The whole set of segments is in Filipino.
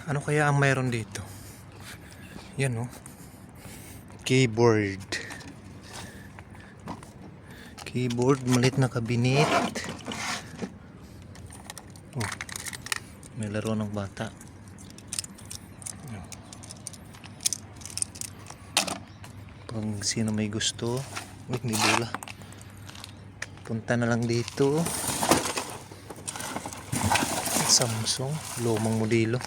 Ano kaya ang mayroon dito? Yan oh. Keyboard. Keyboard, malit na kabinet. Oh, may laro ng bata. Pag sino may gusto, may bola. Punta na lang dito. Samsung, lumang modelo.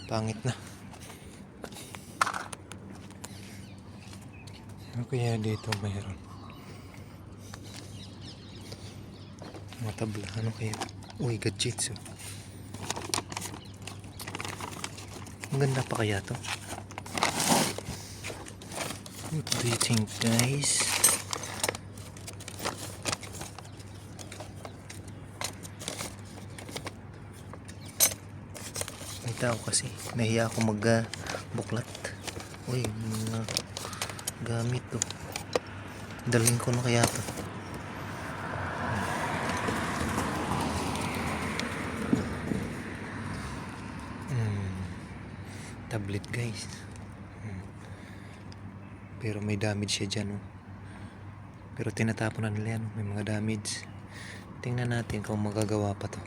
Pangit na. Ano kaya dito mayroon? Mga tabla, ano kaya? Uy, gadgets oh. Maganda pa kaya to? What do you think, guys? May tao kasi. Nahiya ako mag-buklat. Uy, mga gamit to. Dalhin ko na kaya to. Tablet, guys. Pero may damage siya dyan oh. Pero tinatapon na nila yan oh. May mga damage. Tingnan natin kung magagawa pa to.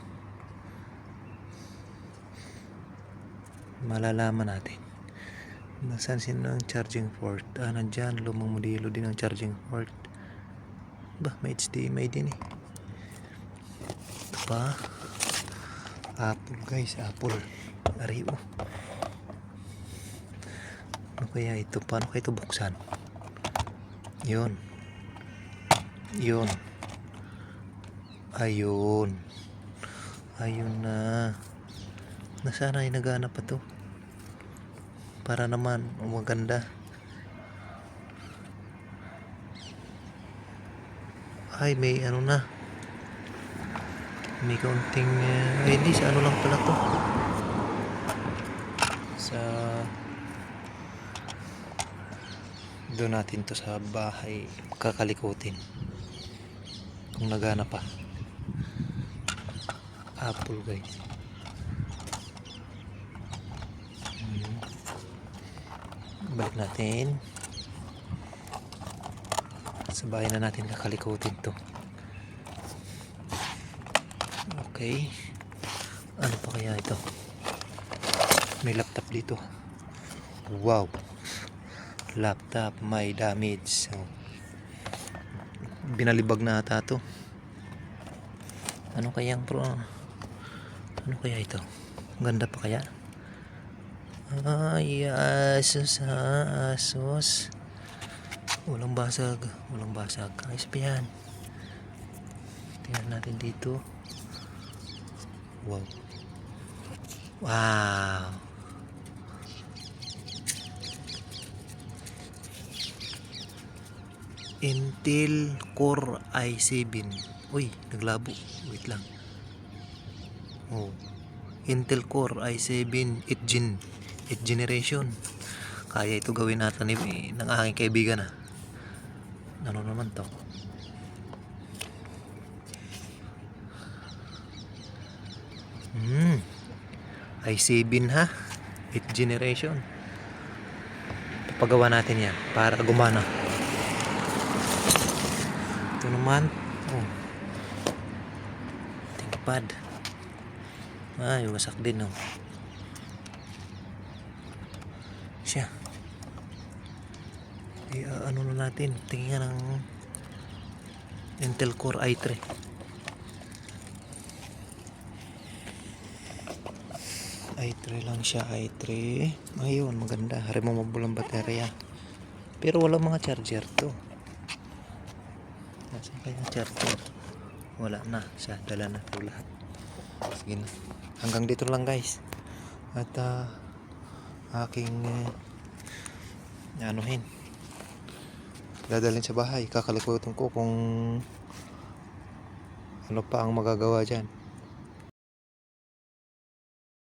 Malalaman natin. Nasaan sino ang charging port? Nandyan, lumang modelo din ang charging port. Ba, may HDMI din eh. Ito pa. Apple, guys, Apple. Ariyo. Ano kaya ito? Paano kaya ito buksan? Yun. Yun. Ayun. Ayun na. Nasaan ay nagana pa to? Para naman maganda. Ay, may ano na. May kaunting hindi sa ano lang pala to. Sa doon natin to sa bahay kakalikutin. Kung nagana pa. Apple, guys. Balik natin. Sa bahay na natin kakalikutin to. Okay. Ano pa kaya ito? May laptop dito. Wow. Laptop may damage. So, binalibag na ata to. Ano kaya ang ano kaya ito? Ganda pa kaya? Ay, Asus ha, Asus. Walang basag. Walang basag. Ayos pa yan. Tingnan natin dito. Wow. Wow. Intel Core i7. Uy, naglabo. Wait lang. Oh. Intel Core i7 8th generation. Kaya ito gawin natin ng aking kaibigan. Ano naman to? i7 ha. 8th generation. Papagawa natin yan para gumana. Ito naman. Oh. ThinkPad. Ay, wasak din oh. Siya. Ano na natin? Tingnan ng Intel Core i3. i3 lang siya, i3. Ayun, maganda. Removable ang baterya. Pero walang mga charger to. Nasaan kaya charger? Wala na. Siya, dala na ito lahat. Sige na. Hanggang dito lang, guys. At aking anuhin. Dadalhin sa bahay. Kakalikutin ko kung ano pa ang magagawa dyan.